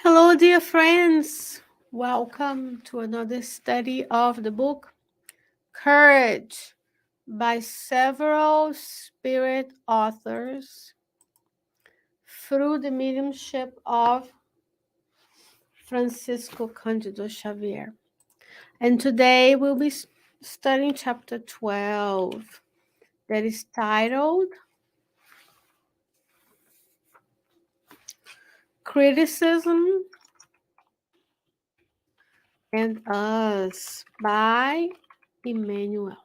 Hello, dear friends. Welcome to another study of the book Courage by several spirit authors through the mediumship of Francisco Cândido Xavier. And today we'll be studying chapter 12 that is titled Criticism and Us by Emmanuel.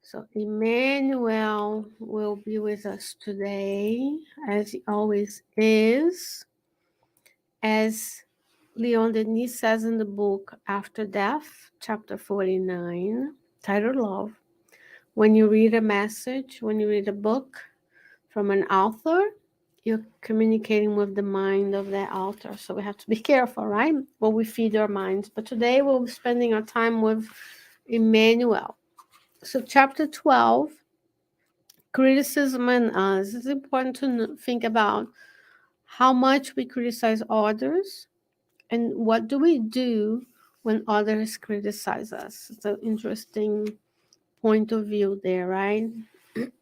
So Emmanuel will be with us today, as he always is. As Leon Denis says in the book After Death, chapter 49, titled Love, when you read a message, when you read a book from an author, you're communicating with the mind of that author. So we have to be careful, right? What we feed our minds. But today we'll be spending our time with Emmanuel. So chapter 12, criticism and us. It's important to think about how much we criticize others and what do we do when others criticize us. It's an interesting point of view there, right?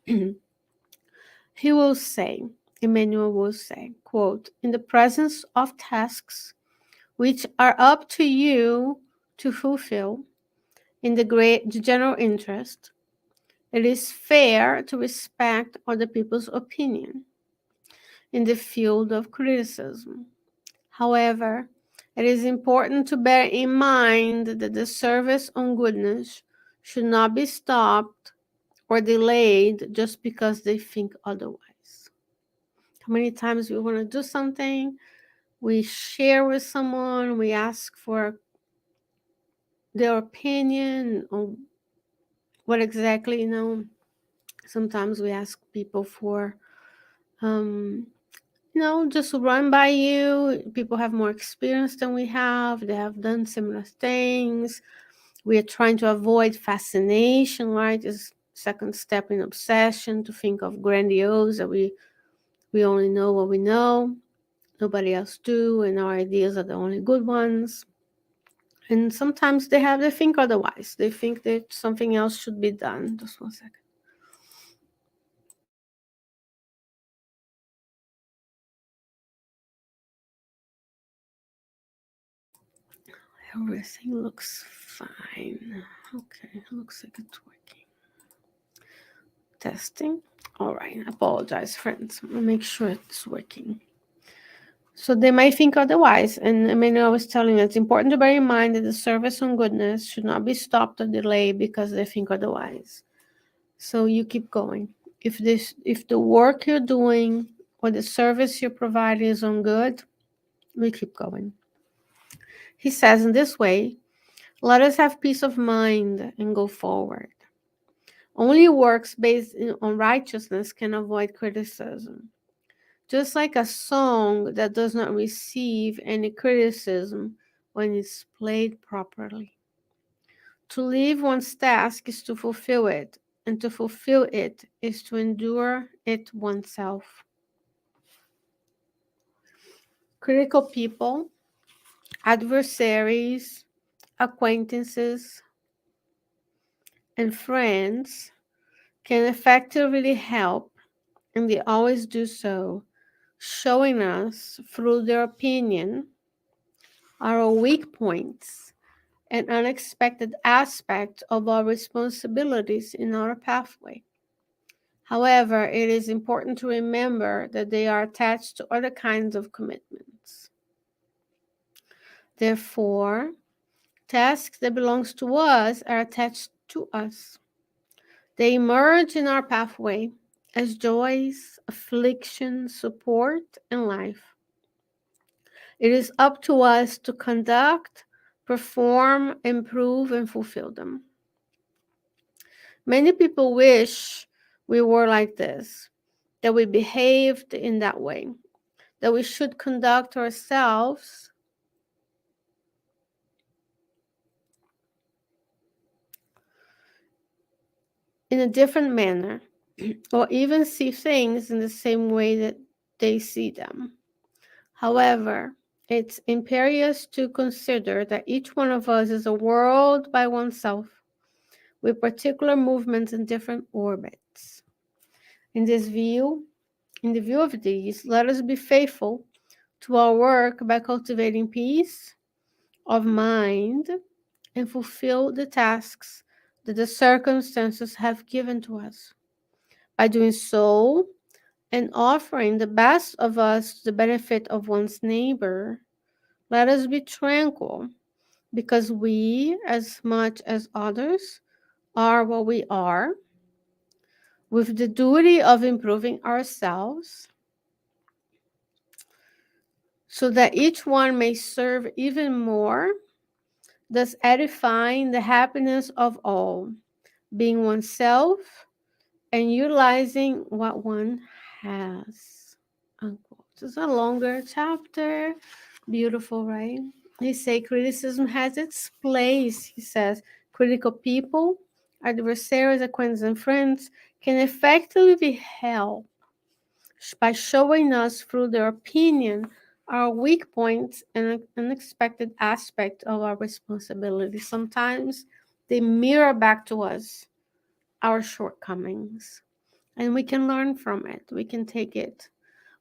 He will say, Emmanuel will say, quote, in the presence of tasks which are up to you to fulfill in the general interest, it is fair to respect other people's opinion in the field of criticism. However, it is important to bear in mind that the service on goodness should not be stopped or delayed just because they think otherwise. How many times we want to do something, we share with someone, we ask for their opinion on what exactly, sometimes we ask people for just run by you. People have more experience than we have. They have done similar things. We are trying to avoid fascination, right? Is second step in obsession, to think of grandiose, that we only know what we know, nobody else do, and our ideas are the only good ones. And sometimes they think otherwise. They think that something else should be done. Just one second. Everything looks fine. Okay, looks like it's working. Testing. All right, I apologize, friends. I'll make sure it's working. So they might think otherwise. And Emmanuel was telling us it's important to bear in mind that the service on goodness should not be stopped or delayed because they think otherwise. So you keep going. If the work you're doing or the service you're providing is on good, we keep going. He says in this way, let us have peace of mind and go forward. Only works based on righteousness can avoid criticism. Just like a song that does not receive any criticism when it's played properly. To leave one's task is to fulfill it, and to fulfill it is to endure it oneself. Critical people, adversaries, acquaintances, and friends can effectively help, and they always do so, showing us through their opinion our weak points and unexpected aspects of our responsibilities in our pathway. However, it is important to remember that they are attached to other kinds of commitments. Therefore, tasks that belong to us are attached to us. They emerge in our pathway as joys, affliction, support, and life. It is up to us to conduct, perform, improve, and fulfill them. Many people wish we were like this, that we behaved in that way, that we should conduct ourselves in a different manner, or even see things in the same way that they see them. However, it's imperious to consider that each one of us is a world by oneself, with particular movements in different orbits. In this view, in the view of these, let us be faithful to our work by cultivating peace of mind and fulfill the tasks that the circumstances have given to us. By doing so and offering the best of us to the benefit of one's neighbor, let us be tranquil because we, as much as others, are what we are, with the duty of improving ourselves so that each one may serve even more, thus edifying the happiness of all, being oneself and utilizing what one has. Unquote. It's a longer chapter. Beautiful, right? He say criticism has its place. He says critical people, adversaries, acquaintances, and friends can effectively be helped by showing us through their opinion our weak points and unexpected aspect of our responsibility. Sometimes they mirror back to us our shortcomings and we can learn from it. We can take it.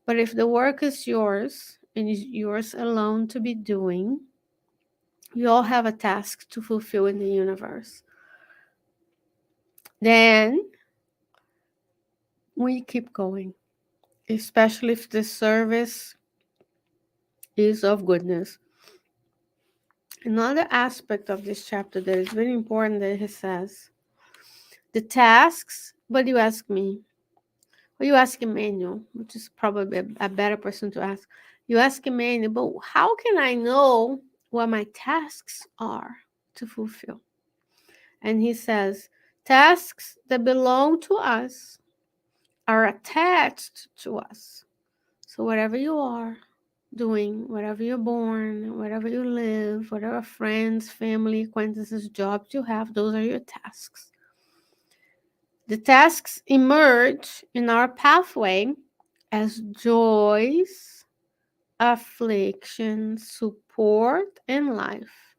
But if the work is yours and is yours alone to be doing, you all have a task to fulfill in the universe. Then we keep going, especially if the service is of goodness. Another aspect of this chapter that is very important that he says, the tasks, but you ask me, or you ask Emmanuel, which is probably a better person to ask. You ask Emmanuel, but how can I know what my tasks are to fulfill? And he says, tasks that belong to us are attached to us. So whatever you are doing, wherever you're born, wherever you live, whatever friends, family, acquaintances, jobs you have, those are your tasks. The tasks emerge in our pathway as joys, affliction, support, and life.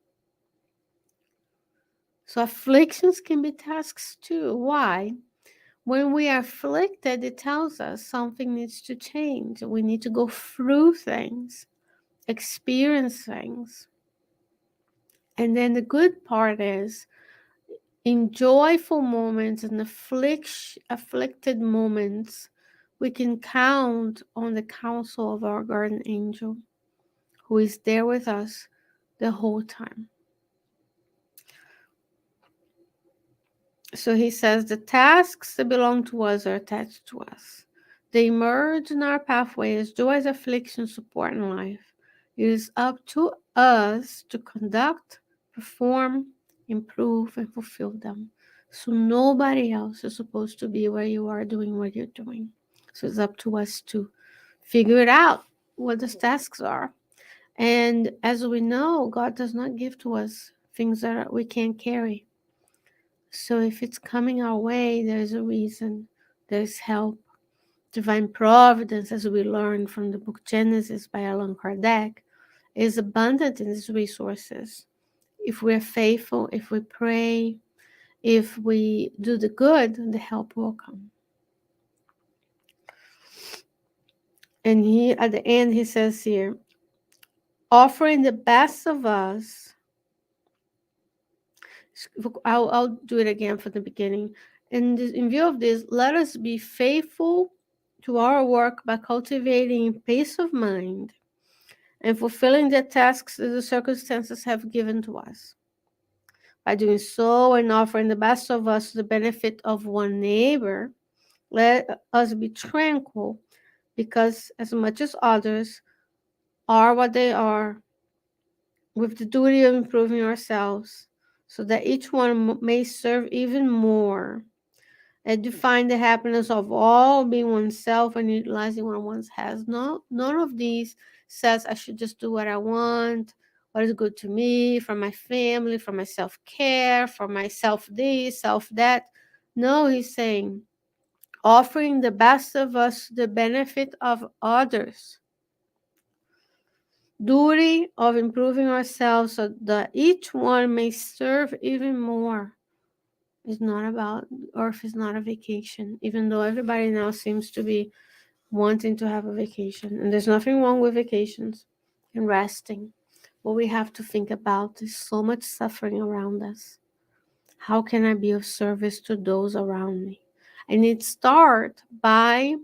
So afflictions can be tasks too. Why? When we are afflicted, it tells us something needs to change. We need to go through things, experience things. And then the good part is in joyful moments and afflicted moments, we can count on the counsel of our guardian angel who is there with us the whole time. So he says the tasks that belong to us are attached to us. They emerge in our pathway as joys, affliction, support, and life. It is up to us to conduct, perform, improve, and fulfill them. So nobody else is supposed to be where you are doing what you're doing. So it's up to us to figure it out what those tasks are. And as we know, God does not give to us things that we can't carry. So if it's coming our way, there's a reason, there's help. Divine providence, as we learn from the book Genesis by Allan Kardec, is abundant in its resources. If we're faithful, if we pray, if we do the good, the help will come. And he, at the end, he says here, offering the best of us. I'll do it again from the beginning. In view of this, let us be faithful to our work by cultivating peace of mind and fulfilling the tasks that the circumstances have given to us. By doing so and offering the best of us to the benefit of one neighbor, let us be tranquil because as much as others are what they are, with the duty of improving ourselves, so that each one may serve even more and define the happiness of all, being oneself and utilizing what one has. No, none of these says I should just do what I want, what is good to me, for my family, for my self-care, for myself this, self that. No, he's saying offering the best of us to the benefit of others. duty of improving ourselves so that each one may serve even more. It's not about Earth is not a vacation, even though everybody now seems to be wanting to have a vacation. And there's nothing wrong with vacations and resting. What we have to think about is so much suffering around us. How can I be of service to those around me? And it starts by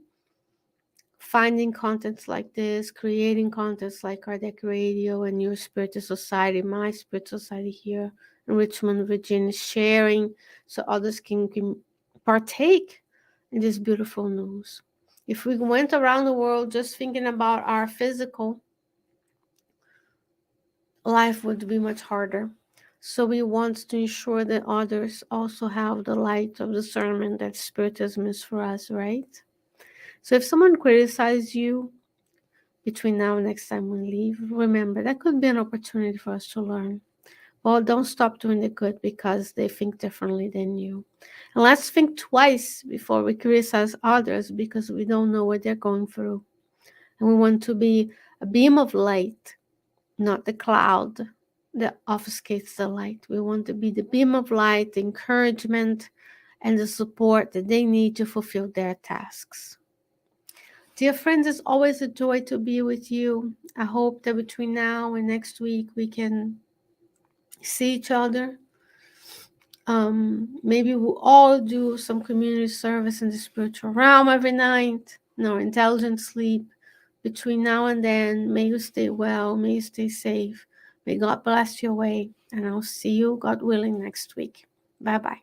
finding contents like this, creating contents like Kardec Radio and Your Spirited Society, my Spirit Society here in Richmond, Virginia, sharing so others can partake in this beautiful news. If we went around the world just thinking about our physical, life would be much harder. So we want to ensure that others also have the light of discernment that Spiritism is for us, right? So if someone criticizes you between now and next time we leave, remember that could be an opportunity for us to learn. Well, don't stop doing the good because they think differently than you. And let's think twice before we criticize others because we don't know what they're going through. And we want to be a beam of light, not the cloud that obfuscates the light. We want to be the beam of light, the encouragement, and the support that they need to fulfill their tasks. Dear friends, it's always a joy to be with you. I hope that between now and next week we can see each other. Maybe we'll all do some community service in the spiritual realm every night. No intelligent sleep. Between now and then, may you stay well, may you stay safe. May God bless your way, and I'll see you, God willing, next week. Bye bye.